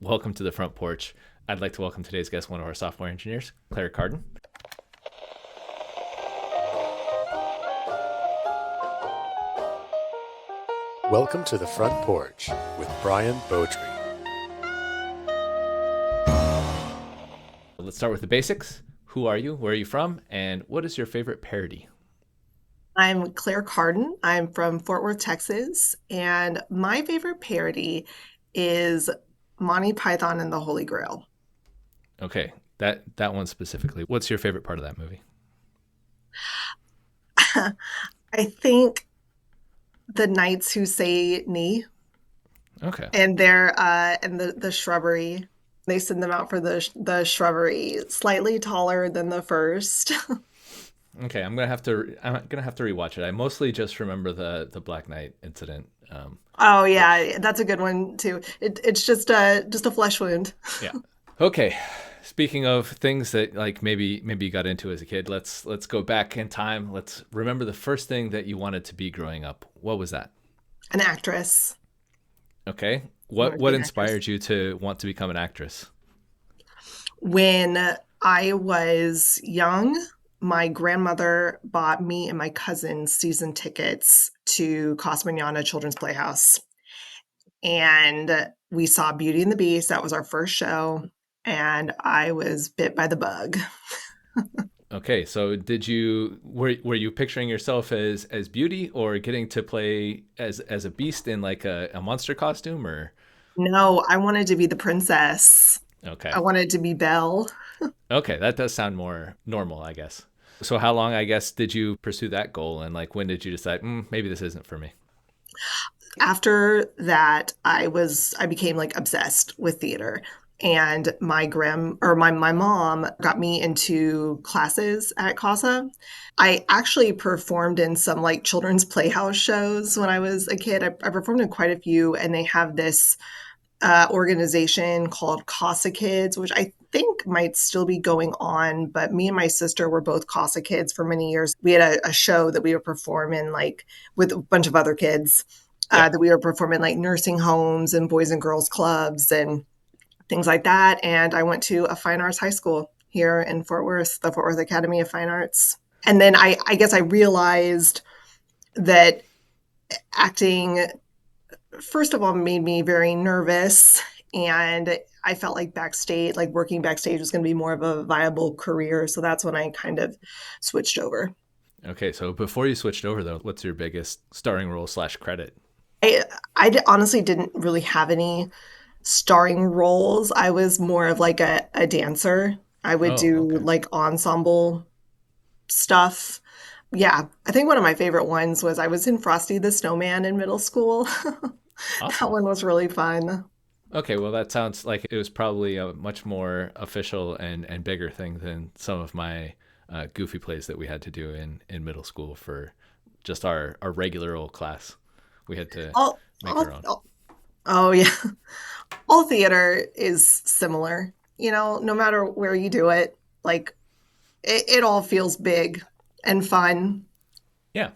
welcome to the Front Porch. I'd like to welcome today's guest, one of our software engineers, Carden. Welcome to the Front Porch with Brian Beaudry. Let's start with the basics. Who are you? Where are you from? And what is your favorite parody? I'm Claire Carden. I'm from Fort Worth, Texas, and my favorite parody is Monty Python and the Holy Grail. Okay, that one specifically. What's your favorite part of that movie? I think the knights who say knee. Okay. And they're and the shrubbery. They send them out for the shrubbery, slightly taller than the first. Okay, I'm gonna have to rewatch it. I mostly just remember the Black Knight incident. Oh yeah, that's a good one too. It's just a flesh wound. Yeah. Okay. Speaking of things that like maybe you got into as a kid, let's go back in time. Let's remember the first thing that you wanted to be growing up. What was that? An actress. Okay. I wanted to What be an inspired actress. you to want to become an actress? When I was young, my grandmother bought me and my cousin season tickets to Casa Manana Children's Playhouse. And we saw Beauty and the Beast. That was our first show. And I was bit by the bug. Okay, so were you picturing yourself as Beauty or getting to play as a beast in like a monster costume or No, I wanted to be the princess. I okay. wanted to be Belle. Okay, that does sound more normal, I guess. So how long I guess did you pursue that goal and like when did you decide maybe this isn't for me? After that, I became like obsessed with theater. And my mom got me into classes at Casa. I actually performed in some like children's playhouse shows when I was a kid. I performed in quite a few, and they have this organization called Casa Kids, which I think might still be going on. But me and my sister were both Casa Kids for many years. We had a show that we would perform in, like with a bunch of other kids, Yeah. that we would perform in like nursing homes and boys and girls clubs and things like that. And I went to a fine arts high school here in Fort Worth, the Fort Worth Academy of Fine Arts. And then I guess I realized that acting, first of all, made me very nervous. And I felt like backstage, like working backstage was going to be more of a viable career. So that's when I kind of switched over. Okay, so before you switched over though, what's your biggest starring role / credit? I, I honestly didn't really have any starring roles. I was more of like a dancer. I would Oh, do okay. like ensemble stuff. Yeah, I think one of my favorite ones was I was in Frosty the Snowman in middle school. That Awesome. one was really fun. Okay, well that sounds like it was probably a much more official and bigger thing than some of my goofy plays that we had to do in middle school for just our regular old class. We had to All, make our all, own. oh yeah, all theater is similar. No matter where you do it, like it all feels big and fun. Yeah.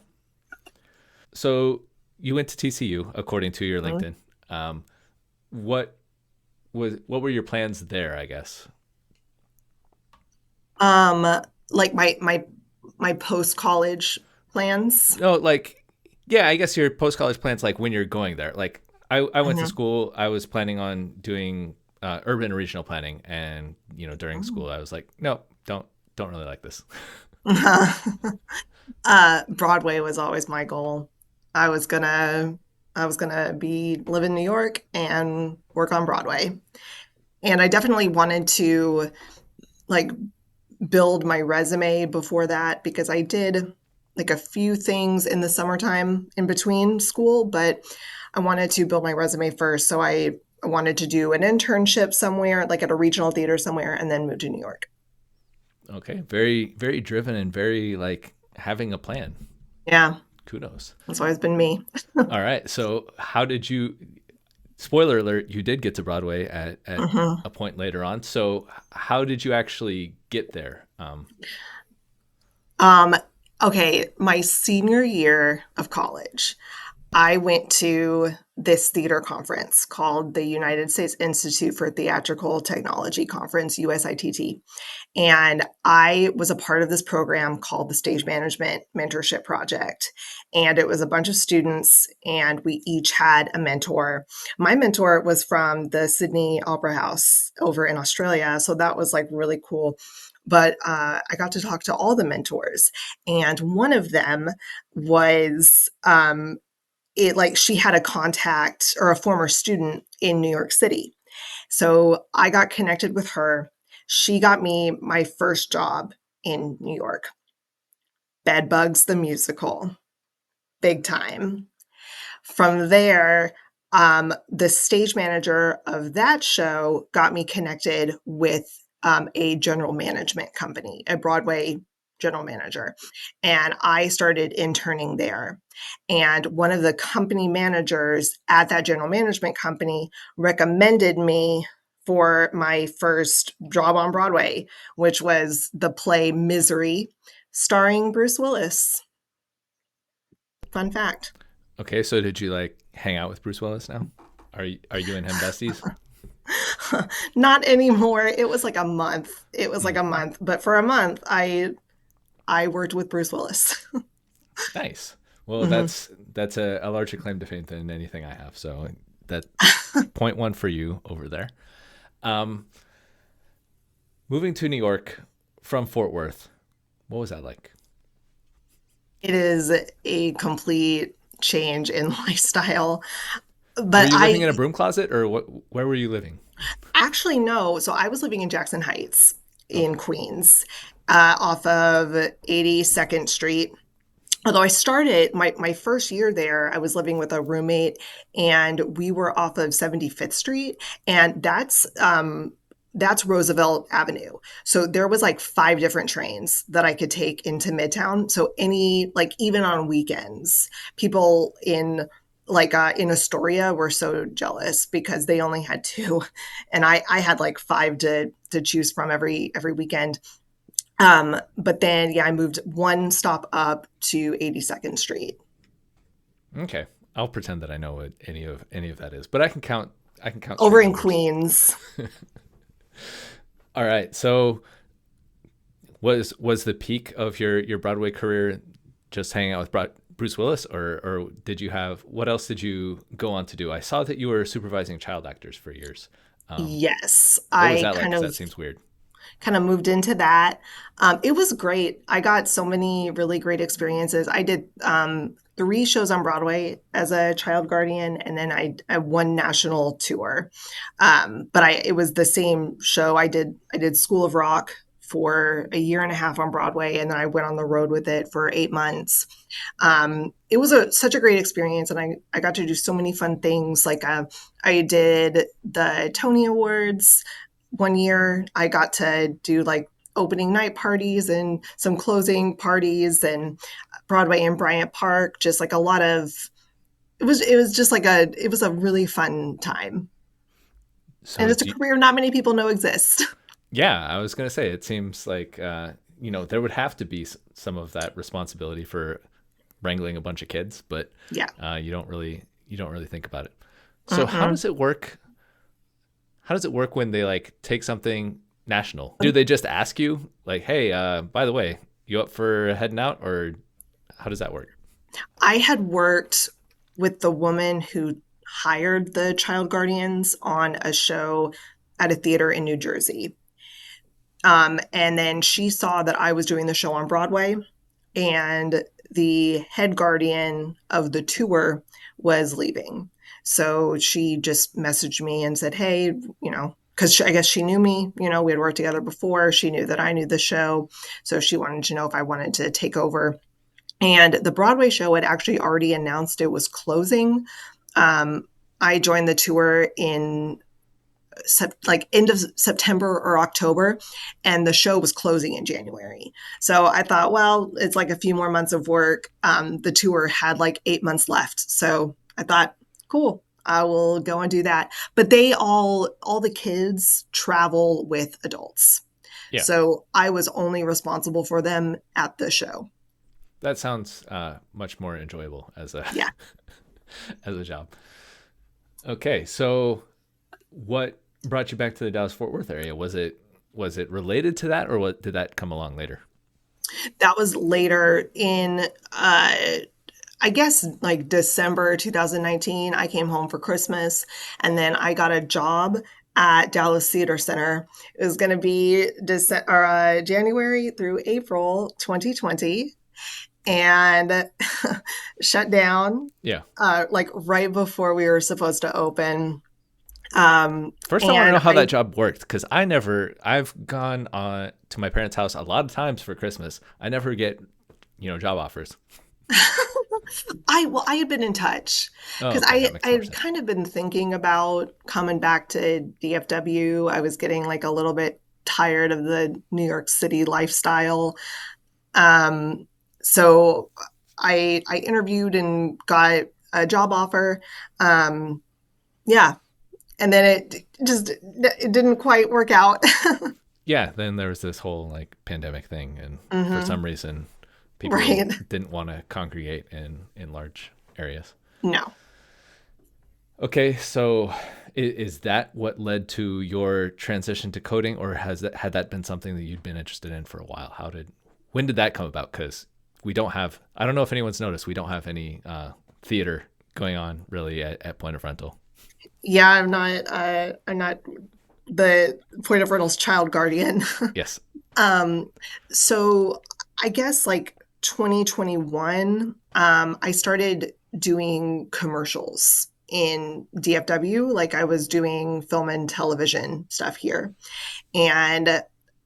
So you went to TCU according to your Mhm. LinkedIn. Um, what what were your plans there? I guess. Um, like my post college plans. No, like yeah, I guess your post college plans like when you're going there. Like I went to Mhm. school. I was planning on doing urban and regional planning, and during school I was like, no, don't really like this. Broadway was always my goal. I was gonna I was gonna be live in New York and work on Broadway. And I definitely wanted to like build my resume before that because I did like a few things in the summertime in between school, but I wanted to build my resume first. So I wanted to do an internship somewhere, like at a regional theater somewhere, and then move to New York. Okay, very very driven and very like having a plan. Yeah, Kudos. that's always been me. All right, so how did you? Spoiler alert: you did get to Broadway at Mhm. a point later on. So how did you actually get there? Um, okay, my senior year of college, I went to this theater conference called the United States Institute for Theatrical Technology Conference, USITT. And I was a part of this program called the Stage Management Mentorship Project. And it was a bunch of students, and we each had a mentor. My mentor was from the Sydney Opera House over in Australia. So that was like really cool. But I got to talk to all the mentors. And one of them was she had a contact or a former student in New York City. So I got connected with her. She got me my first job in New York. Bedbugs the musical, big time. From there, the stage manager of that show got me connected with a general management company, a Broadway general manager. And I started interning there. And one of the company managers at that general management company recommended me for my first job on Broadway, which was the play Misery, starring Bruce Willis. Fun fact. Okay, so did you like hang out with Bruce Willis now? Are you and him besties? Not anymore. It was like a month. It was like Mm, a month, but for a month, I worked with Bruce Willis. nice. Well, Hmm. that's a larger claim to fame than anything I have. So that point one for you over there. Um, moving to New York from Fort Worth, what was that like? It is a complete change in lifestyle. Were But you living in a I broom closet, or what? Where were you living? actually know. So I was living in Jackson Heights in Okay. Queens, off of 82nd Street. Although I started my first year there, I was living with a roommate, and we were off of 75th Street, and that's Roosevelt Avenue. So there was like five different trains that I could take into Midtown. So any like even on weekends, people in Astoria were so jealous because they only had two, and I had like five to choose from every weekend. But then yeah, I moved one stop up to 82nd Street. Okay. I'll pretend that I know what any of that is, but I can count. I can count Over street in numbers. Queens. All right. So was the peak of your Broadway career just hanging out with Bruce Willis, or did you have what else did you go on to do? I saw that you were supervising child actors for years. Um, Yes, what was I that like? Because that seems weird. kind of moved into that. It was great. I got so many really great experiences. I did three shows on Broadway as a child guardian, and then I one national tour. But it was the same show. I did School of Rock for a year and a half on Broadway, and then I went on the road with it for 8 months. It was such a great experience, and I got to do so many fun things. Like I did the Tony Awards one year. I got to do like opening night parties and some closing parties and Broadway and Bryant Park. Just like a lot of it was just like it was a really fun time, and So it's a do you, career not many people know exists. yeah, I was gonna say it seems like there would have to be some of that responsibility for wrangling a bunch of kids, but Yeah. you don't really think about it. So how Mm-mm. does it work? How does it work when they like take something national? Do they just ask you like, "Hey, by the way, you up for heading out?" Or how does that work? I had worked with the woman who hired the child guardians on a show at a theater in New Jersey. And then she saw that I was doing the show on Broadway, and the head guardian of the tour was leaving. So she just messaged me and said, "Hey, because I guess she knew me, we had worked together before. She knew that I knew the show. So she wanted to know if I wanted to take over." And the Broadway show had actually already announced it was closing. Um, I joined the tour in like end of September or October, and the show was closing in January. So I thought, well, it's like a few more months of work. The tour had like 8 months left, so I thought, cool, I will go and do that. But all the kids travel with adults, Yeah, so I was only responsible for them at the show. that sounds much more enjoyable as a Yeah. as a job. Okay, so what brought you back to the Dallas Fort Worth area? Was it related to that, or what did that come along later? That was later in, I guess, like December 2019. I came home for Christmas, and then I got a job at Dallas Theater Center. It was going to be January through April 2020, and shut down Yeah. like right before we were supposed to open. First, I want to And know how I that job worked because I've gone to my parents' house a lot of times for Christmas. I never get, job offers. I had been in touch Oh, because okay, that I makes more had sense. kind of been thinking about coming back to DFW. I was getting like a little bit tired of the New York City lifestyle. Um, so I interviewed and got a job offer. Um, yeah, and then it didn't quite work out. Yeah, then there was this whole like pandemic thing, and for some Hmm. reason, people Right. didn't want to congregate in large areas. No. Okay, so is that what led to your transition to coding, or had that been something that you'd been interested in for a while? When did that come about? Because we don't have, I don't know if anyone's noticed, we don't have any theater going on really at Point of Rental. Yeah, I'm not the point of rental's child guardian. Yes. Um, so I guess like 2021, I started doing commercials in DFW. Like I was doing film and television stuff here. And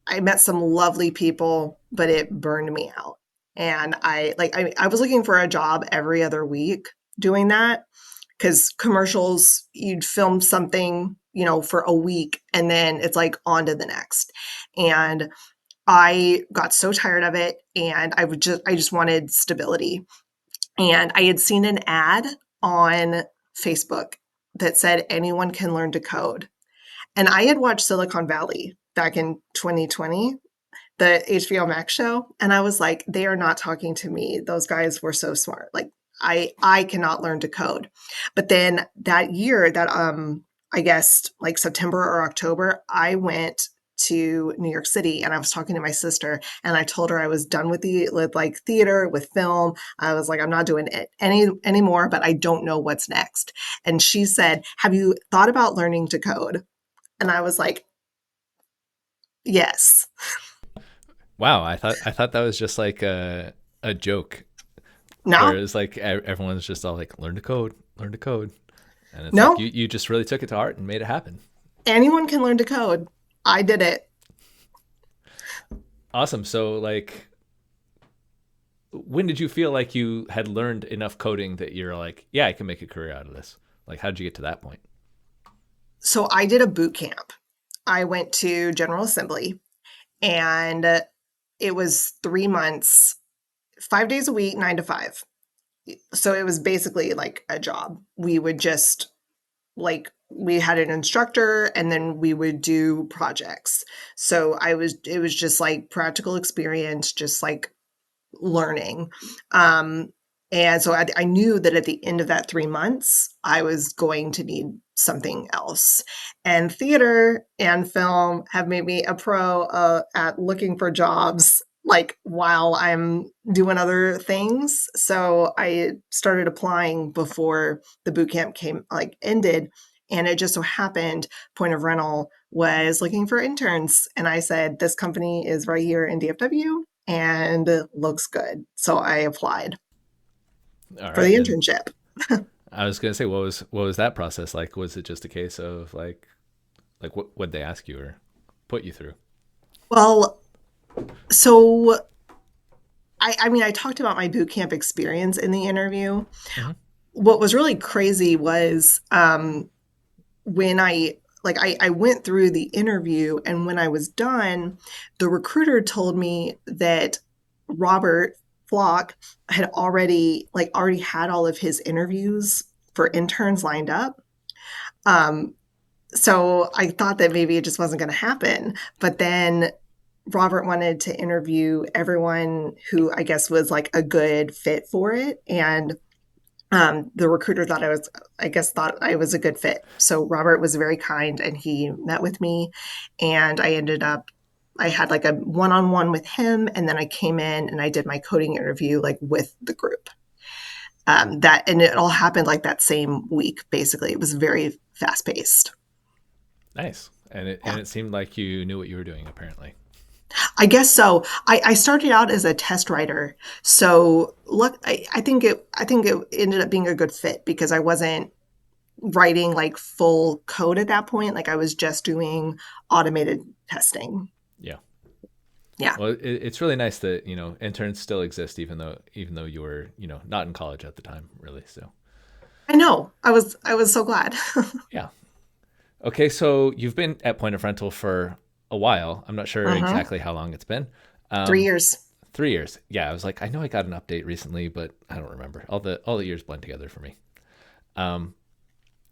I met some lovely people, but it burned me out. And I was looking for a job every other week doing that because commercials, you'd film something, for a week and then it's like on to the next. And I got so tired of it and I just wanted stability. And I had seen an ad on Facebook that said anyone can learn to code. And I had watched Silicon Valley back in 2020, the HBO Max show, and I was like, they are not talking to me. Those guys were so smart. Like I cannot learn to code. But then that year, that I guess like September or October, I went to New York City and I was talking to my sister and I told her I was done with like theater, with film. I was like, I'm not doing it anymore, but I don't know what's next. And she said, have you thought about learning to code? And I was like, yes. Wow, I thought that was just like a joke where No, it's like everyone's just all like learn to code, and it's like no, you just really took it to heart and made it happen. anyone can learn to code. I did it. Awesome. So like when did you feel like you had learned enough coding that you're like, yeah, I can make a career out of this? Like how did you get to that point? So I did a boot camp. I went to General Assembly and it was 3 months, 5 days a week, 9 to 5. So it was basically like a job. We would just like, we had an instructor and then we would do projects. So it was just like practical experience, just like learning. Um, and so I knew that at the end of that 3 months, I was going to need something else. And theater and film have made me a pro at looking for jobs like while I'm doing other things. So I started applying before the boot camp came like ended. And it just so happened Point of Rental was looking for interns. And I said, this company is right here in DFW and it looks good. So I applied All for the right. And internship. I was gonna say, what was that process like? Was it just a case of like what they ask you or put you through? Well, so I mean, I talked about my boot camp experience in the interview. Hmm. What was really crazy was when I went through the interview and when I was done, the recruiter told me that Robert Flock had already had all of his interviews for interns lined up. Um, so I thought that maybe it just wasn't going to happen. But then Robert wanted to interview everyone who I guess was like a good fit for it. And The recruiter thought I was a good fit. So Robert was very kind and he met with me, and I had like a one-on-one with him, and then I came in and I did my coding interview like with the group. And it all happened like that same week, basically. It was very fast paced. Nice. And Yeah. it seemed like you knew what you were doing, apparently. I guess so. I started out as a test writer. So look, I think it ended up being a good fit because I wasn't writing like full code at that point. Like I was just doing automated testing. Yeah. Yeah. Well, it's really nice that, interns still exist, even though you were, not in college at the time, really. So, I know. I was so glad. yeah. Okay. So you've been at Point of Rental for a while. I'm not sure Hmm. exactly how long it's been. 3 years. 3 years. Yeah. I was like, I know I got an update recently, but I don't remember. All the years blend together for me. Um,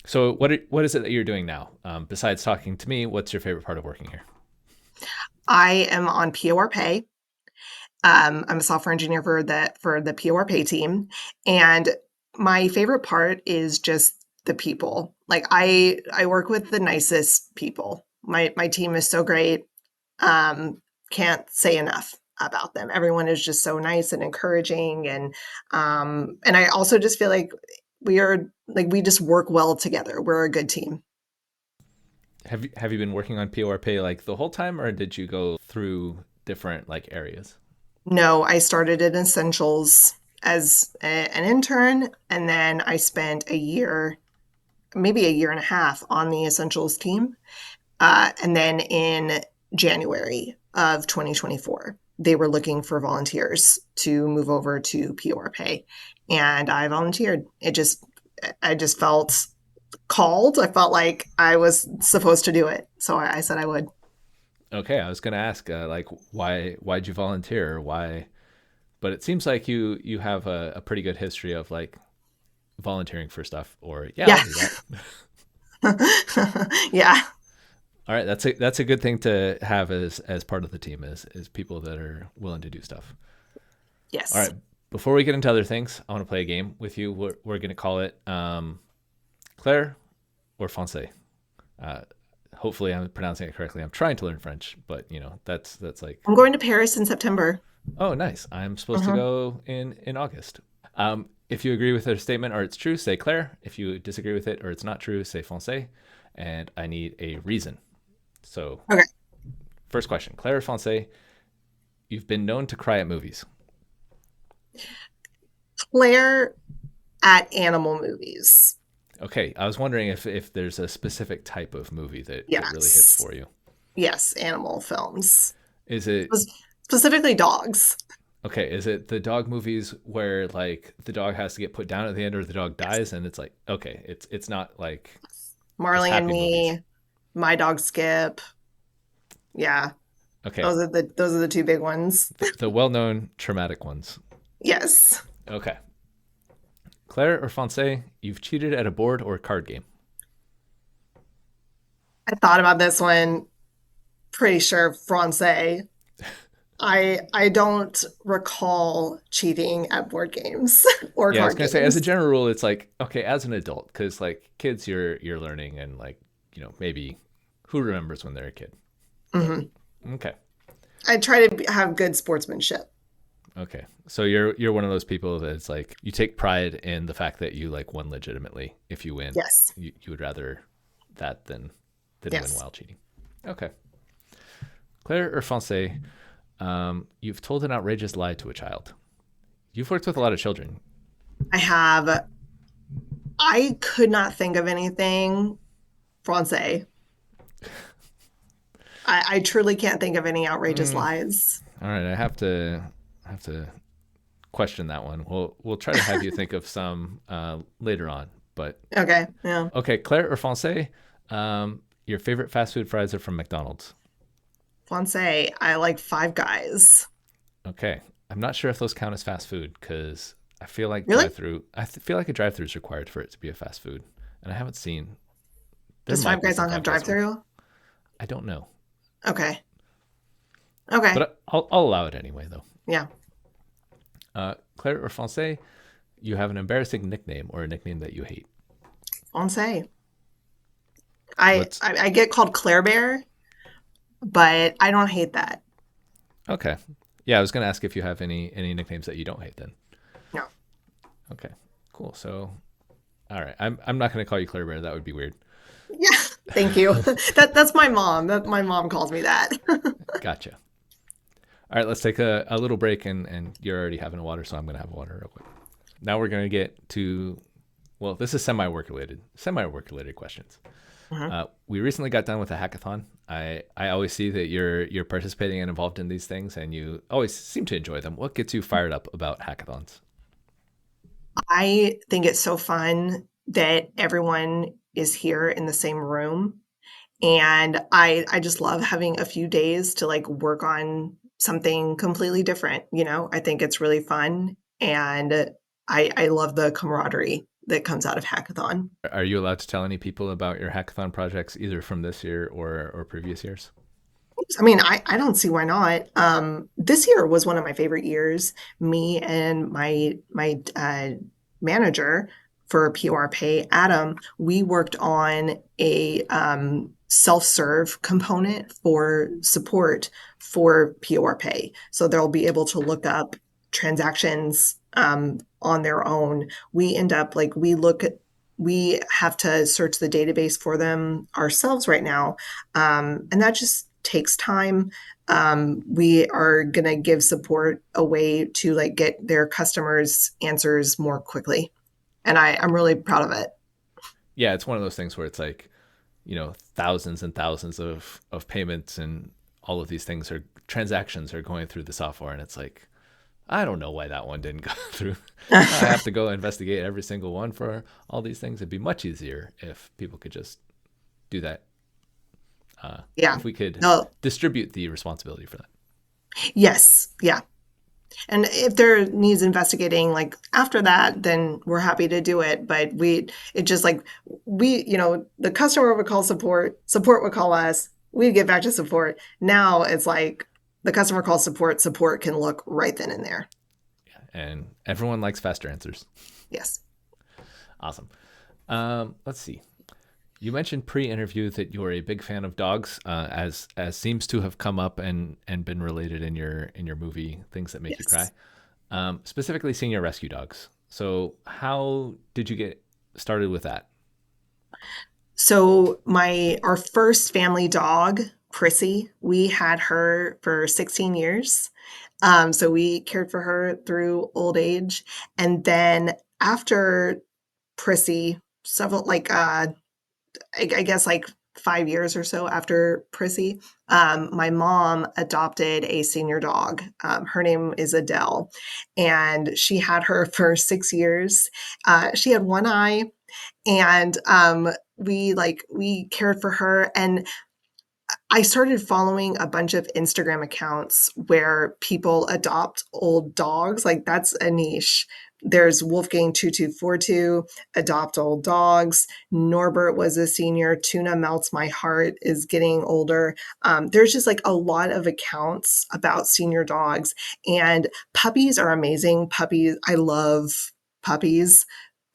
so what is it that you're doing now? Besides talking to me, what's your favorite part of working here? I am on POR pay. I'm a software engineer for the POR pay team, and my favorite part is just the people. Like I work with the nicest people. My team is so great. Um, can't say enough about them. Everyone is just so nice and encouraging, and I also just feel like we just work well together. We're a good team. Have you been working on PORPay like the whole time, or did you go through different like areas? No, I started at Essentials as an intern, and then I spent a year, maybe a year and a half, on the Essentials team. And then in January of 2024, they were looking for volunteers to move over to POR Pay, and I volunteered. I just felt called. I felt like I was supposed to do it, so I said I would. Okay, I was gonna ask like why'd you volunteer? Why? But it seems like you have a pretty good history of like volunteering for stuff. Or yeah, I'll Yeah, do that. yeah, All right, that's a good thing to have as part of the team is people that are willing to do stuff. All yes. right, before we get into other things, I want to play a game with you. We're gonna call it Claire or Francais. Uh, Hopefully, I'm pronouncing it correctly. I'm trying to learn French, but that's like, I'm going to Paris in September. oh, nice. I'm supposed to Mhm. go in August. If you agree with their statement or it's true, say Claire. If you disagree with it or it's not true, say Francais. And I need a reason. So, Okay. first question, Claire or Francais, you've been known to cry at movies. Claire at animal movies. Okay, I was wondering if there's a specific type of movie that really hits Yes. for you. Yes, animal films. Is it Specifically dogs. okay? Is it the dog movies where like the dog has to get put down at the end or the dog Yes. dies and it's like okay, it's not like just Marley and happy movies. Me, My Dog Skip. Yeah. Okay, Those are the two big ones. the well-known traumatic ones. Yes. Okay, Claire or Francais, you've cheated at a board or card game. I thought about this one. Pretty sure Francais. I don't recall cheating at board games or Yeah, I was card gonna say as a games. general rule, it's like okay, as an adult, because like kids, you're learning and like maybe who remembers when they're a kid. But Hmm. okay, I try to have good sportsmanship. okay. So you're one of those people that's like you take pride in the fact that you like won legitimately. If you win, Yes. you would rather that than win Yes. while cheating. Okay, Claire or Francais, you've told an outrageous lie to a child. You've worked with a lot of children. I have I could not think of anything Francais. I truly can't think of any outrageous Mm, lies. all right, I have to question that one. We'll try to have you think of some later on. But Okay, yeah. okay, Claire or Francais, your favorite fast food fries are from McDonald's. Francais, I like Five Guys. Okay, I'm not sure if those count as fast food because I feel like Really? drive-through. Feel like a drive-through is required for it to be a fast food, and I haven't seen. There Does Five might be Guys some not have Five Guys ones. drive-through? I don't know, Okay. Okay. but I'll allow it anyway though. Yeah. Claire or Francais, You have an embarrassing nickname or a nickname that you hate. Won't say. I, What's I I get called Claire Bear, but I don't hate that. okay? Yeah, I was gonna ask if you have any nicknames that you don't hate then. No. Okay, cool. So, all right, I'm not gonna call you Claire Bear. That would be weird. Yeah. Thank you. That's my mom. That my mom calls me that. Gotcha. All right, let's take a little break, and you're already having a water, so I'm gonna have a water real quick. Now we're gonna get to, well, this is semi-work related questions. Mhm. We recently got done with a hackathon. I always see that you're participating and involved in these things, and you always seem to enjoy them. What gets you fired up about hackathons? I think it's so fun that everyone is here in the same room. And I just love having a few days to like work on something completely different. I think it's really fun. And I love the camaraderie that comes out of hackathon. Are you allowed to tell any people about your hackathon projects, either from this year or previous years? I mean, I don't see why not. This year was one of my favorite years. Me and my manager for PR Pay, Adam, we worked on a self-serve component for support for PR Pay. So they'll be able to look up transactions on their own. We end up like we have to search the database for them ourselves right now, and that just takes time. We are going to give support a way to like get their customers answers more quickly. And I'm really proud of it. Yeah, it's one of those things where it's like, thousands and thousands of payments and all of these things are transactions are going through the software, and it's like, I don't know why that one didn't go through. Now I have to go investigate every single one for all these things. It'd be much easier if people could just do that. Yeah. If we could No. distribute the responsibility for that. Yes. Yeah. And if there needs investigating like after that, then we're happy to do it. But it just like the customer would call support, support would call us, we'd get back to support. Now it's like the customer calls support, support can look right then and there. And everyone likes faster answers. Yes. Awesome. Let's see. You mentioned pre-interview that you are a big fan of dogs, as seems to have come up and been related in your movie, things that make you cry. Yes. Specifically, senior rescue dogs. So, how did you get started with that? So our first family dog, Prissy, we had her for 16 years. So we cared for her through old age. And then after Prissy, several like I guess like 5 years or so after Prissy, my mom adopted a senior dog. Her name is Adele, and she had her for 6 years. She had one eye, and we cared for her. And I started following a bunch of Instagram accounts where people adopt old dogs. Like that's a niche. There's Wolfgang2242, adopt old dogs. Norbert was a senior. Tuna melts my heart is getting older. There's just like a lot of accounts about senior dogs, and puppies are amazing. Puppies, I love puppies,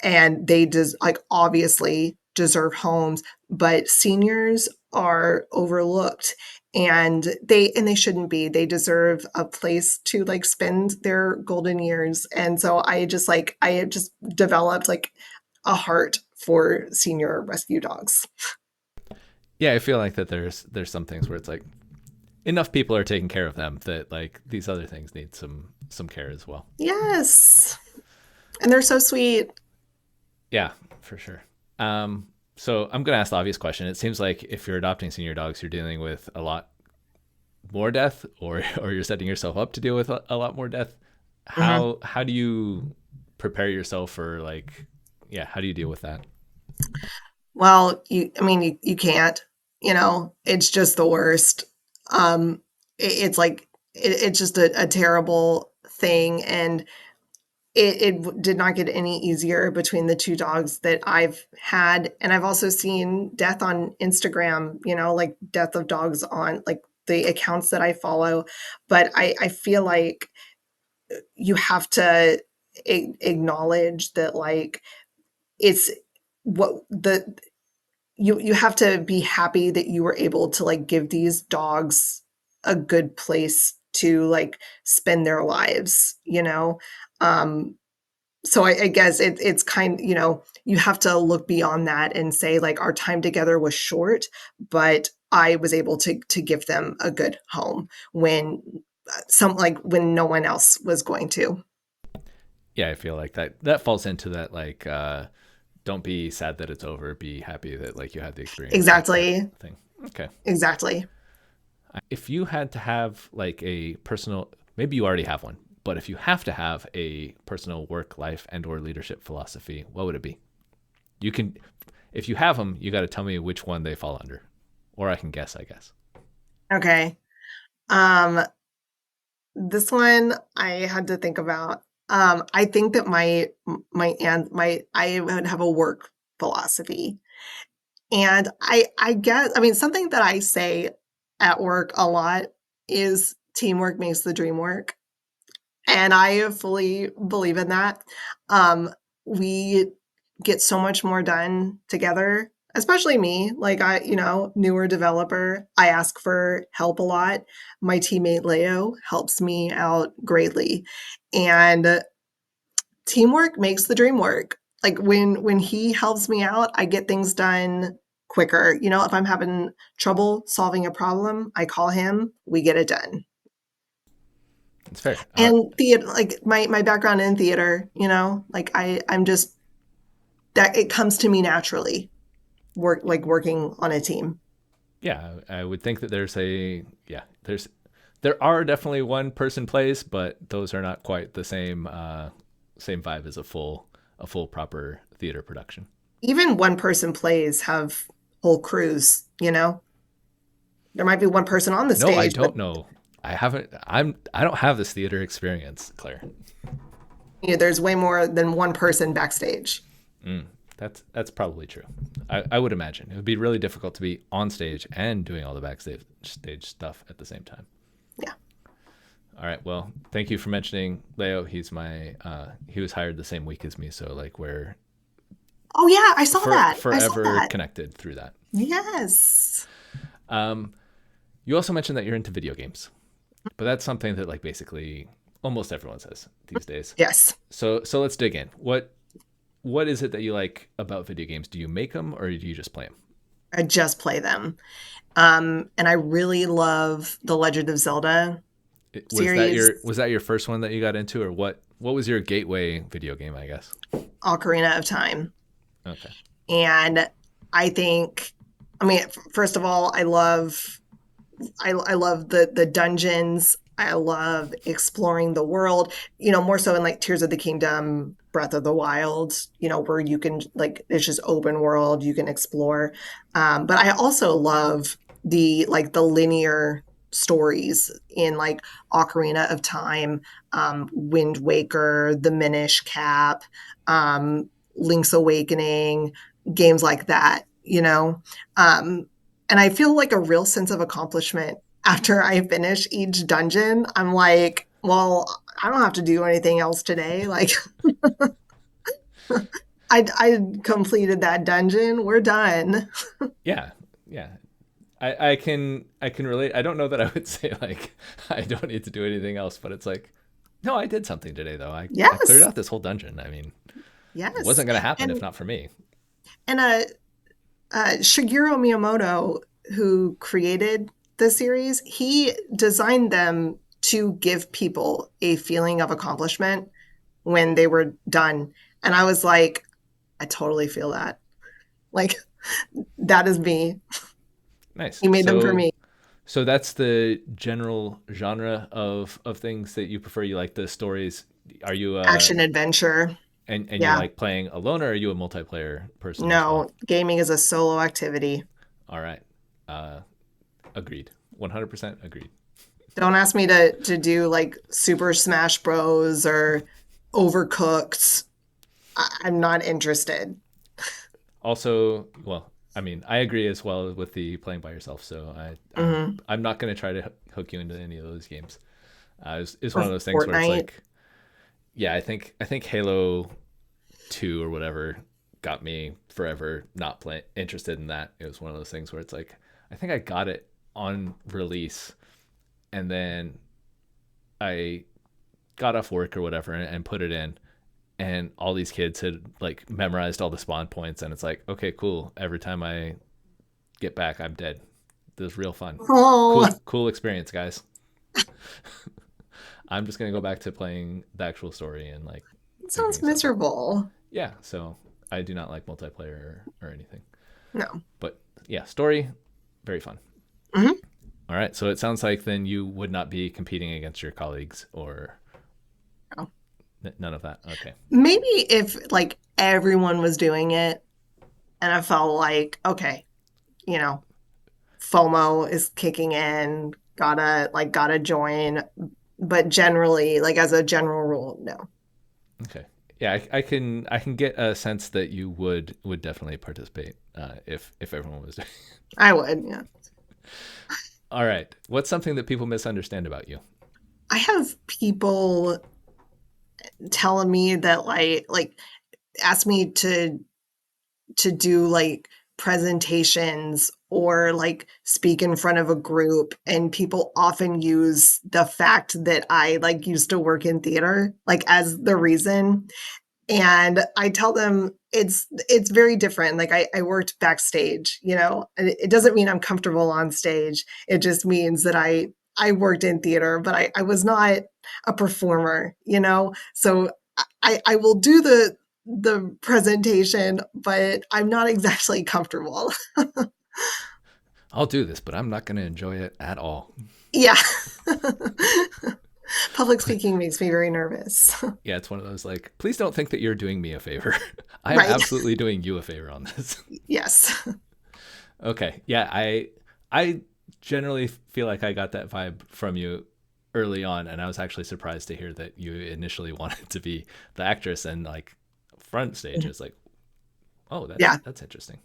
and they just like obviously deserve homes, but seniors are overlooked, and they shouldn't be. They deserve a place to like spend their golden years. And so I just developed like a heart for senior rescue dogs. Yeah, I feel like that there's some things where it's like enough people are taking care of them that like these other things need some care as well. Yes. And they're so sweet. Yeah, for sure. So I'm gonna ask the obvious question. It seems like if you're adopting senior dogs, you're dealing with a lot more death, or or you're setting yourself up to deal with a lot more death. Mhm. How do you prepare yourself for like, yeah, how do you deal with that? Well, I mean, you can't, it's just the worst. It's like, it's just a terrible thing. And it did not get any easier between the two dogs that I've had. And I've also seen death on Instagram, like death of dogs on like the accounts that I follow. But I feel like you have to acknowledge that like it's what the you have to be happy that you were able to like give these dogs a good place to like spend their lives, you know? Um, so I guess it's kind, you know, you have to look beyond that and say like our time together was short, but I was able to give them a good home when some like when no one else was going to. Yeah, I feel like that falls into that like don't be sad that it's over, be happy that like you had the experience type Exactly. thing. Okay. Exactly. If you had to have like a personal, maybe you already have one, but if you have to have a personal work life and or leadership philosophy, what would it be? You can, if you have them, you got to tell me which one they fall under, or I can guess, I guess. Okay. Um, this one I had to think about. I think that my I would have a work philosophy. And I guess I mean something that I say at work a lot is teamwork makes the dream work. And I fully believe in that. We get so much more done together, especially me. Like you know, newer developer, I ask for help a lot. My teammate Leo helps me out greatly. And teamwork makes the dream work. Like when he helps me out, I get things done quicker. You know, if I'm having trouble solving a problem, I call him, we get it done. It's fair. And theater, like my background in theater, you know, like I'm just that it comes to me naturally. Work like working on a team. Yeah, I would think that there are definitely one person plays, but those are not quite the same vibe as a full proper theater production. Even one person plays have whole crews, you know. There might be one person on the No, I stage, but don't know. I don't have this theater experience, Claire. you know, there's way more than one person backstage. That's probably true. I would imagine it would be really difficult to be on stage and doing all the backstage stage stuff at the same time. Yeah. All right. Well, thank you for mentioning Leo. He was hired the same week as me, so like we're Oh yeah, I saw that. I saw forever that. connected through that. Yes. You also mentioned that you're into video games, but that's something that like basically almost everyone says these days. Yes. So let's dig in. What is it that you like about video games? Do you make them or do you just play them? I just play them. And I really love the Legend of Zelda series, Was that your first one that you got into, or what was your gateway video game? I guess. Ocarina of Time. Okay. And I think, I mean, first of all, I love the dungeons. I love exploring the world, you know, more so in like Tears of the Kingdom, Breath of the Wild, you know, where you can like it's just open world, you can explore. But I also love the linear stories in like Ocarina of Time, Wind Waker, The Minish Cap, Link's Awakening, games like that, you know. Um, and I feel like a real sense of accomplishment after I finish each dungeon. I'm like, well, I don't have to do anything else today. Like, I completed that dungeon. We're done. Yeah. Yeah. I can relate. I don't know that I would say like I don't need to do anything else, but it's like no, I did something today though. I cleared Yes, out this whole dungeon. I mean, it yes. wasn't going to happen if And not for me. and Shigeru Miyamoto, who created the series, he designed them to give people a feeling of accomplishment when they were done. And I was like, I totally feel that. Like, that is me. Nice. He made them for So me. so that's the general genre of things that you prefer. You like the stories. Are you Action adventure. and you Yeah. like playing alone, or are you a multiplayer person as well? No, gaming is a solo activity. All right. Uh, agreed. 100% agreed. Don't ask me to do like Super Smash Bros. Or Overcooked. I'm not interested. Also, well, I mean, I agree as well with the playing by yourself. So Hmm. I'm not going to try to hook you into any of those games. It's Or one of those things where it's Fortnite. like Yeah, I think Halo 2 or whatever got me forever not play interested in that. It was one of those things where it's like I think I got it on release and then I got off work or whatever and put it in, and all these kids had like memorized all the spawn points, and it's like, okay, cool. Every time I get back, I'm dead. This is real fun. Oh, Cool experience, guys. I'm just gonna go back to playing the actual story and like it figuring sounds stuff out. miserable. Yeah, so I do not like multiplayer or anything. No. But yeah, story, very fun. Hmm. All right, so it sounds like then you would not be competing against your colleagues or No. none of that. Okay. Maybe if like everyone was doing it and I felt like, okay, you know, FOMO is kicking in, gotta join. But generally, like as a general rule, no. Okay. Yeah, I can get a sense that you would definitely participate if everyone was. I would, yeah. All right. What's something that people misunderstand about you? I have people telling me that like ask me to do like presentations or like speak in front of a group, and people often use the fact that I like used to work in theater like as the reason. And I tell them it's very different. Like I worked backstage, you know, and it doesn't mean I'm comfortable on stage. It just means that I worked in theater, but I was not a performer, you know. So I will do the presentation, but I'm not exactly comfortable. I'll do this, but I'm not going to enjoy it at all. Yeah. Public speaking makes me very nervous. Yeah, it's one of those like, please don't think that you're doing me a favor. I am Right. absolutely doing you a favor on this. Yes. Okay. Yeah, I generally feel like I got that vibe from you early on, and I was actually surprised to hear that you initially wanted to be the actress and like front stage. It's like, oh, that's Yeah. that's interesting.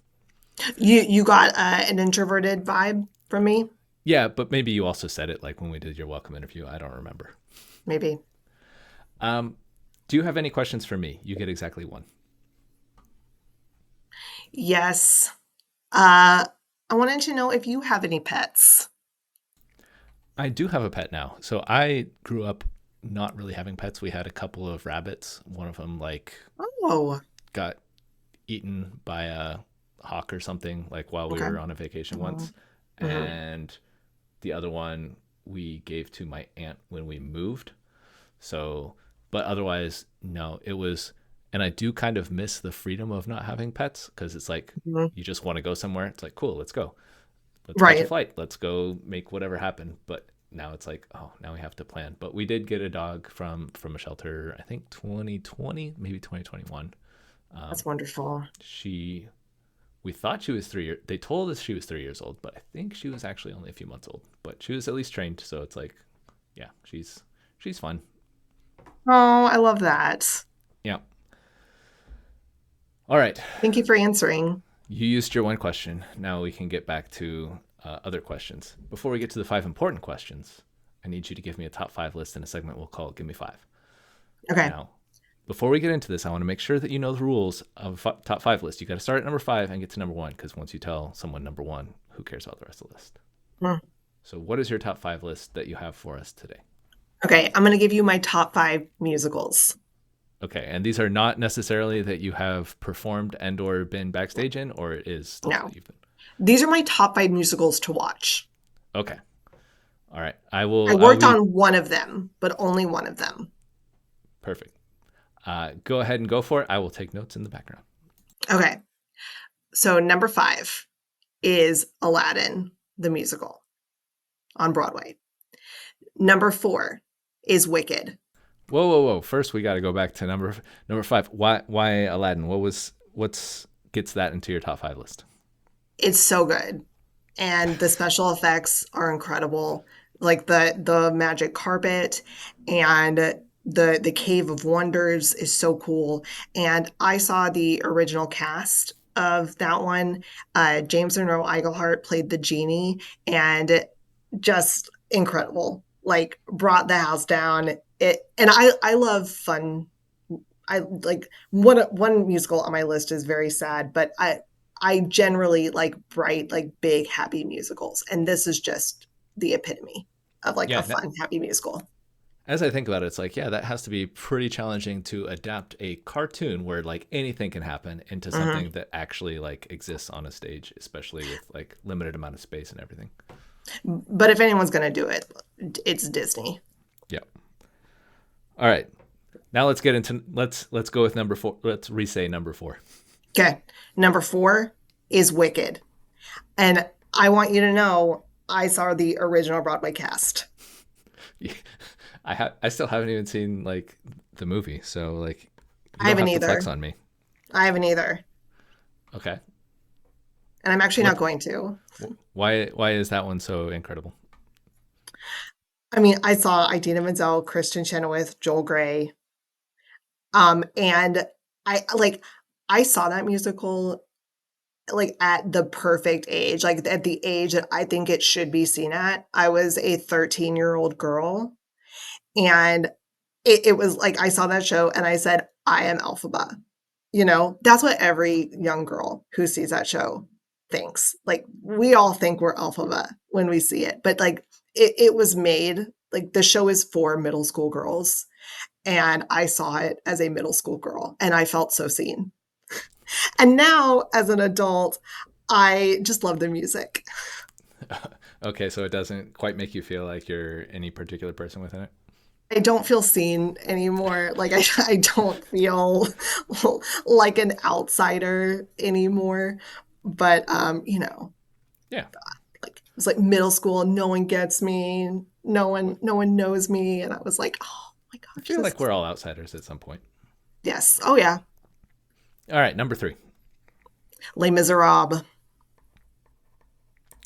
You got an introverted vibe from me, Yeah, but maybe you also said it like when we did your welcome interview. I don't remember. maybe. Um, do you have any questions for me? You get exactly one. Yes. I wanted to know if you have any pets. I do have a pet now. So I grew up not really having pets. We had a couple of rabbits. One of them like Oh, got eaten by a hawk or something like while we okay. were on a vacation once, Mm-hmm. and the other one we gave to my aunt when we moved. So, but otherwise, no, it was, and I do kind of miss the freedom of not having pets because it's like Hmm. you just want to go somewhere. It's like, cool, let's go. Let's catch a Right. flight. Let's go make whatever happen. But now it's like, oh, now we have to plan. But we did get a dog from a shelter, I think 2020, maybe 2021. That's wonderful. She we thought she was 3 years. They told us she was 3 years old, but I think she was actually only a few months old. But she was at least trained, so it's like, yeah, she's fun. Oh, I love that. Yeah. All right. Thank you for answering. You used your one question. Now we can get back to other questions. Before we get to the five important questions, I need you to give me a top five list in a segment we'll call "Give Me Five." Okay. Now, before we get into this, I want to make sure that you know the rules of a top five list. You got to start at number five and get to number one, because once you tell someone number one, who cares about the rest of the list? Hmm. So, what is your top five list that you have for us today? Okay, I'm going to give you my top five musicals. Okay, and these are not necessarily that you have performed and or been backstage in, or it is stuff No, that you've been. these are my top five musicals to watch. Okay, all right. I I will worked be on one of them, but only one of them. perfect. Go ahead and go for it. I will take notes in the background. Okay, so number five is Aladdin, the musical on Broadway. Number four is Wicked. Whoa! First, we got to go back to number five. Why Aladdin? What's gets that into your top five list? It's so good. And the special effects are incredible. Like the magic carpet and the Cave of Wonders is so cool. And I saw the original cast of that one. James Monroe Iglehart played the genie, and just incredible. Like brought the house down. And I love fun. I like one musical on my list is very sad, but I generally like bright, like big, happy musicals, and this is just the epitome of like a Yeah, fun, happy musical. as I think about it, it's like, yeah, that has to be pretty challenging to adapt a cartoon where like anything can happen into Hmm. something that actually like exists on a stage, especially with like limited amount of space and everything. But if anyone's gonna do it, it's Disney. Yeah. All right. Now let's get into let's go with number 4. Let's re-say number 4. Okay, number four is Wicked, and I want you to know I saw the original Broadway cast. I still haven't even seen like the movie, so like you I don't haven't have to flex either. on me. I haven't either, Okay. and I'm actually not What going to. why is that one so incredible? I mean, I saw Idina Menzel, Kristen Chenoweth, Joel Grey, and I saw that musical like at the perfect age, like at the age that I think it should be seen at. I was a 13-year-old girl, and it was like I saw that show and I said, I am Alphaba. That's what every young girl who sees that show thinks. Like we all think we're Alphaba when we see it, but like it was made like the show is for middle school girls. And I saw it as a middle school girl and I felt so seen. And now as an adult, I just love the music. Okay, so it doesn't quite make you feel like you're any particular person within it. I don't feel seen anymore. Like I don't feel like an outsider anymore. But Yeah. like it's like middle school, no one gets me, no one knows me. And I was like, oh my I gosh, feel this like is we're all outsiders at some point. yes. Oh yeah. All right, number 3. Les Miserables.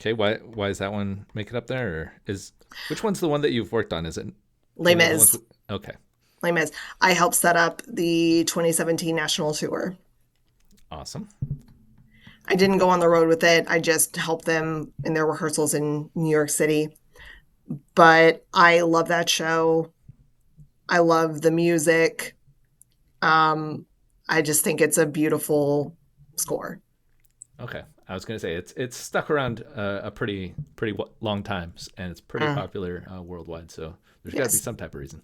Okay, why is that one make it up there? Or is which one's the one that you've worked on? Is it Les any of the ones? Mis. Okay, Les Mis. I helped set up the 2017 national tour. awesome. I didn't go on the road with it. I just helped them in their rehearsals in New York City. But I love that show. I love the music. Um, I just think it's a beautiful score. Okay, I was gonna say it's stuck around a pretty long time, and it's pretty Mm, popular worldwide. So there's got to be yes, some type of reason.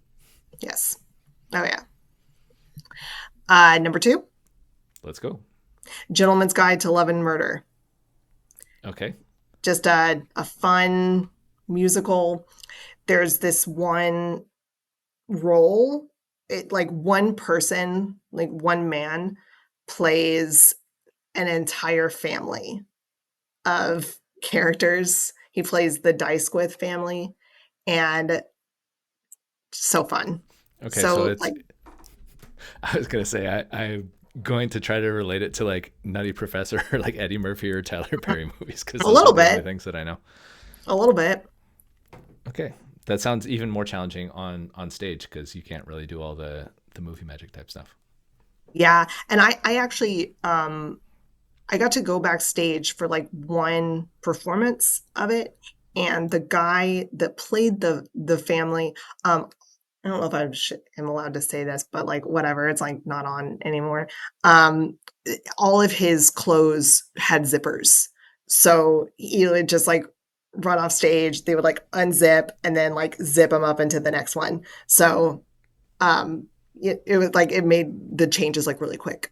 yes. Oh yeah. Number two, Let's go. Gentleman's Guide to Love and Murder. Okay, Just a fun musical. There's this one role, it like one person, like one man plays an entire family of characters. He plays the Dicewith family, and so fun. okay. So So it's like I was gonna say I'm going to try to relate it to like Nutty Professor or like Eddie Murphy or Tyler Perry movies because a those are little the only bit, things that I know. a little bit. Okay, that sounds even more challenging on stage because you can't really do all the movie magic type stuff. Yeah, and I actually I got to go backstage for like one performance of it, and the guy that played the family, I don't know if am allowed to say this, but like whatever, it's like not on anymore. Um, all of his clothes had zippers, so he would just like run off stage. They would like unzip and then like zip them up into the next one. So it was like it made the changes like really quick.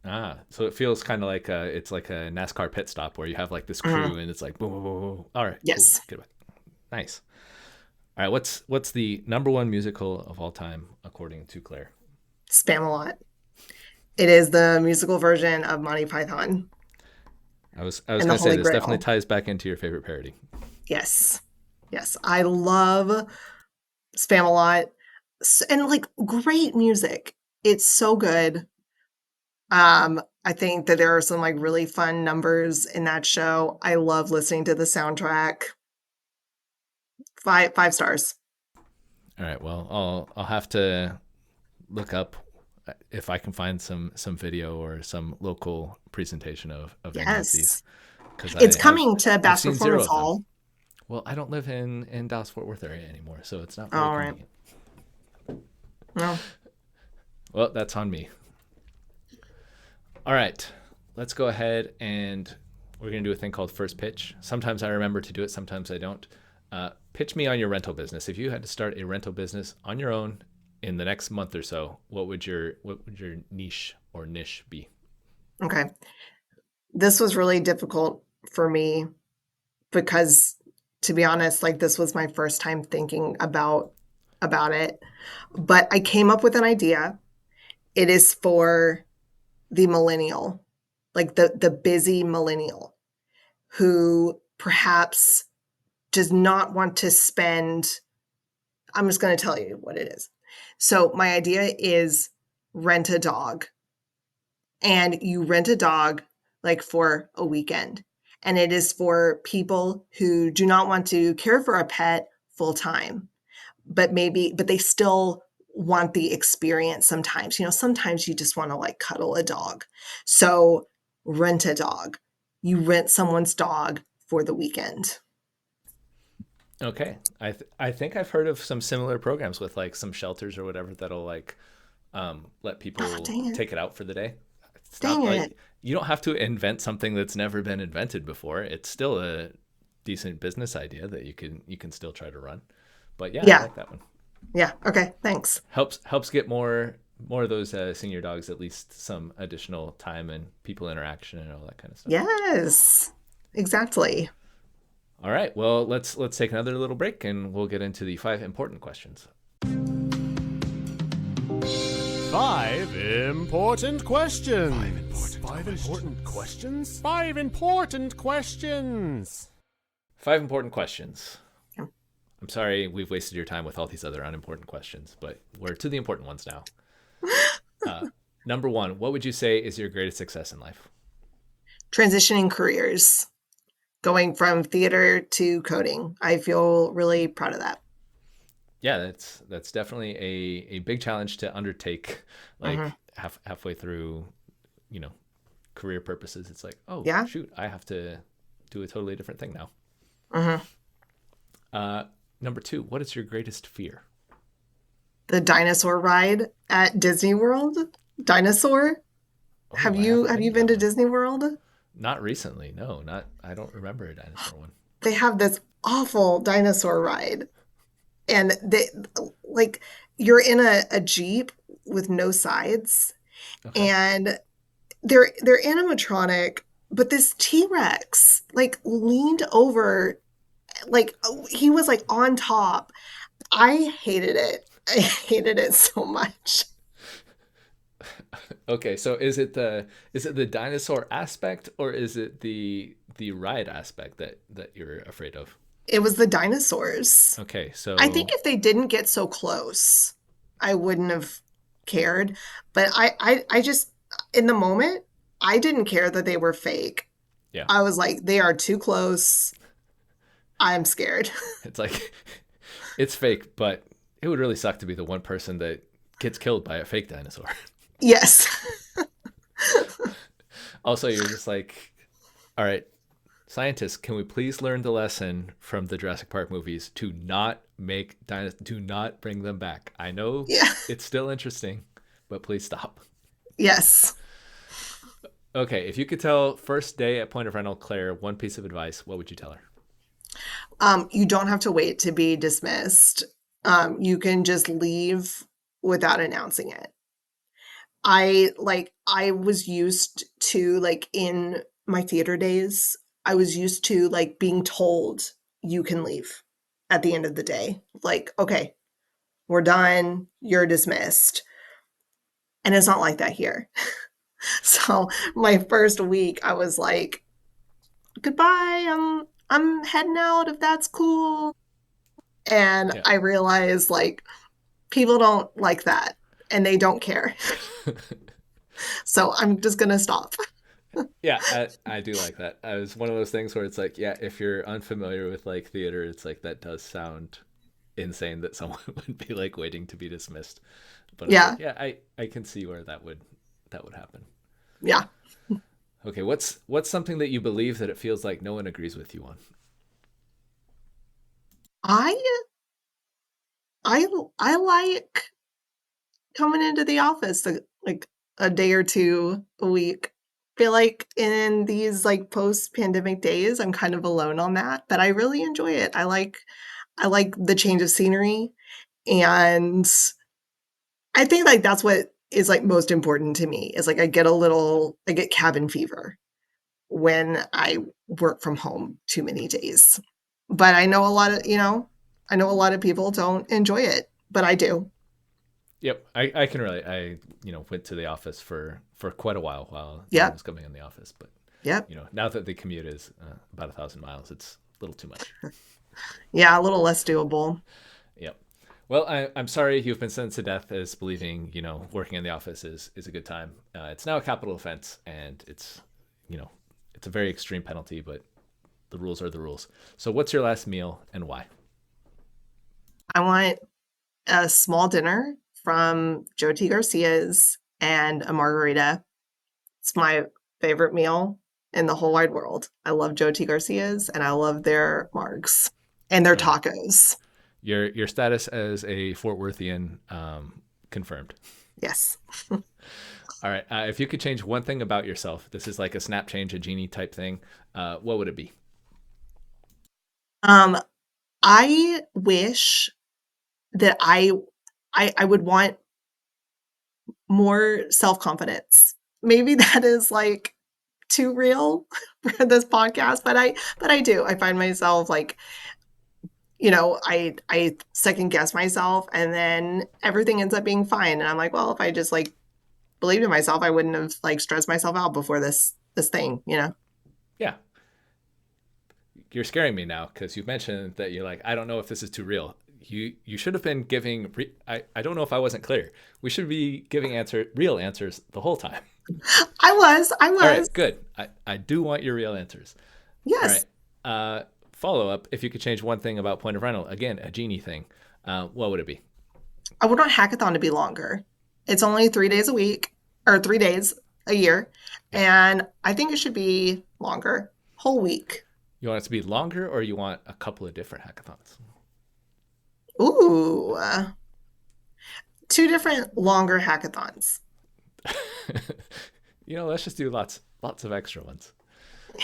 Ah, so it feels kind of like it's like a NASCAR pit stop where you have like this Mhm. crew and it's like boom, boom, boom, boom. All right, cool, Yes, good one, nice. All right, what's the number one musical of all time according to Claire? Spam a lot. It is the musical version of Monty Python I was and the gonna say Holy this definitely Grail. ties back into your favorite parody. Yes, yes, I love Spam a lot. And like great music. It's so good. I think that there are some like really fun numbers in that show. I love listening to the soundtrack. Five stars. All right, well I'll have to look up if I can find some video or some local presentation of any of these Yes. because It's coming to I've Bass seen zero Performance of them. Hall. Well, I don't live in Dallas Fort Worth area anymore, so it's not very All right. convenient. Well, Well, that's on me. All right, let's go ahead and we're going to do a thing called first pitch. Sometimes I remember to do it, sometimes I don't. Pitch me on your rental business. If you had to start a rental business on your own in the next month or so, what would your niche be? okay. This was really difficult for me because, to be honest, like this was my first time thinking about it. But I came up with an idea. It is for the millennial, like the busy millennial who perhaps does not want to spend. I'm just going to tell you what it is. So my idea is rent a dog, and you rent a dog like for a weekend. And it is for people who do not want to care for a pet full time, but they still want the experience sometimes. Sometimes you just want to like cuddle a dog. So rent a dog. You rent someone's dog for the weekend. Okay, I think I've heard of some similar programs with like some shelters or whatever that'll like let Oh, people dang it. take it out for the day. It's Dang not it. like you don't have to invent something that's never been invented before. It's still a decent business idea that you can still try to run. But yeah, I Yeah. like that one. Yeah. Okay. Thanks. Helps get more of those senior dogs at least some additional time and people interaction and all that kind of stuff. Yes. Exactly. All right, well let's take another little break and we'll get into the five important questions. Five important questions. Five important questions? Five important questions. Five important questions. Yeah. I'm sorry we've wasted your time with all these other unimportant questions, but we're to the important ones now. Number one, what would you say is your greatest success in life? Transitioning careers, going from theater to coding. I feel really proud of that. Yeah, that's definitely a big challenge to undertake, Hmm. like halfway through, you know, career purposes. It's like, oh Yeah. shoot, I have to do a totally different thing now. Hmm. Uh, Number two, what is your greatest fear? The dinosaur ride at Disney World. Dinosaur. Oh, Have I you haven't have been you to been that to one. Disney World? Not recently, no. Not I don't remember a dinosaur one. They have this awful dinosaur ride, and they like you're in a Jeep with no sides, Okay. and they're animatronic, but this T-Rex like leaned over, like he was like on top. I hated it. I hated it so much. Okay, so is it the dinosaur aspect or is it the ride aspect that you're afraid of? It was the dinosaurs. Okay, I think so if they didn't get so close, I wouldn't have cared. But I just, in the moment, I didn't care that they were fake. yeah, I was like, they are too close. I'm scared. it's like it's fake, but it would really suck to be the one person that gets killed by a fake dinosaur. Yes. Also, you're just like, all right, scientists, can we please learn the lesson from the Jurassic Park movies to not make do not bring them back? I know Yeah. it's still interesting, but please stop. Yes. Okay, if you could tell first day at Point of Rental Claire one piece of advice, what would you tell her? You don't have to wait to be dismissed. You can just leave without announcing it. I was used to like in my theater days, I was used to like being told you can leave at the end of the day. Like, okay, we're done, you're dismissed. And it's not like that here. So my first week I was like, goodbye, I'm heading out if that's cool. And Yeah. I realized like people don't like that and they don't care. So I'm just gonna stop. Yeah, I do like that. I was one of those things where it's like, yeah, if you're unfamiliar with like theater, it's like that does sound insane that someone would be like waiting to be dismissed. But it's Yeah. like, yeah, I can see where that would happen. Yeah. Okay, what's something that you believe that it feels like no one agrees with you on? I I like coming into the office like a day or two a week. Feel like in these like post-pandemic days, I'm kind of alone on that, but I really enjoy it. I like the change of scenery, and I think like that's what is like most important to me is like I get cabin fever when I work from home too many days. But I know a lot of, I know a lot of people don't enjoy it, but I do. Yep, I can relate. I went to the office for quite a while no one Yep. was coming in the office, but Yep. now that the commute is about 1,000 miles, it's a little too much. Yeah, a little less doable. Yep. Well, I'm sorry you've been sentenced to death as believing working in the office is a good time. It's now a capital offense, and it's a very extreme penalty, but the rules are the rules. So, what's your last meal and why? I want a small dinner from Joe T. Garcia's and a margarita. It's my favorite meal in the whole wide world. I love Joe T. Garcia's and I love their margs and their All right. tacos. Your status as a Fort Worthian confirmed. Yes. All right. If you could change one thing about yourself, this is like a snap change, a genie type thing. What would it be? Um, I wish that I would want more self-confidence. Maybe that is like too real for this podcast, but I do. I find myself like, I second guess myself and then everything ends up being fine. And I'm like, well, if I just like believed in myself, I wouldn't have like stressed myself out before this thing. Yeah. You're scaring me now because you've mentioned that you're like, I don't know if this is too real. You should have been giving. I don't know if I wasn't clear. We should be giving real answers the whole time. I All was. right, good. I do want your real answers. All right. Yes. Follow up. If you could change one thing about point of rental, again, a genie thing, what would it be? I would want hackathon to be longer. It's only 3 days a week or 3 days a year. Yeah. And I think it should be longer, whole week. You want it to be longer, or you want a couple of different hackathons? Ooh, two different longer hackathons. Let's just do lots of extra ones.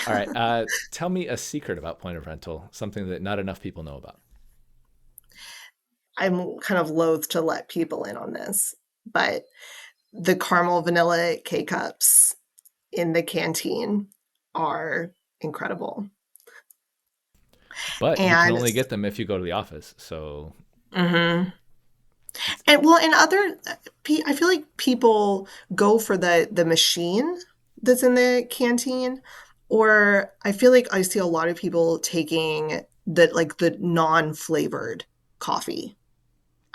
All right. Tell me a secret about point of rental, something that not enough people know about. I'm kind of loath to let people in on this, but the caramel vanilla K cups in the canteen are incredible. But you can And only get them if you go to the office. So mhm. And well, in other, I feel like people go for the machine that's in the canteen, or I feel like I see a lot of people taking the non-flavored coffee.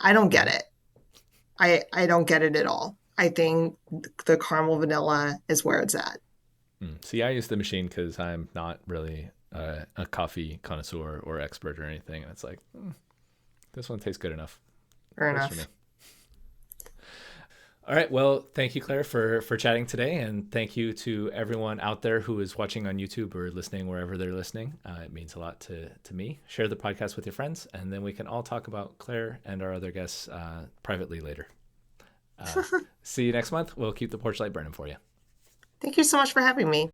I don't get mhm. it. I don't get it at all. I think the caramel vanilla is where it's at. See, I use the machine because I'm not really a coffee connoisseur or expert or anything. And it's like, this one tastes good enough. Fair Works for me. enough. All right. Well, thank you, Claire, for chatting today. And thank you to everyone out there who is watching on YouTube or listening wherever they're listening. It means a lot to me. Share the podcast with your friends, and then we can all talk about Claire and our other guests privately later. See you next month. We'll keep the porch light burning for you. Thank you so much for having me.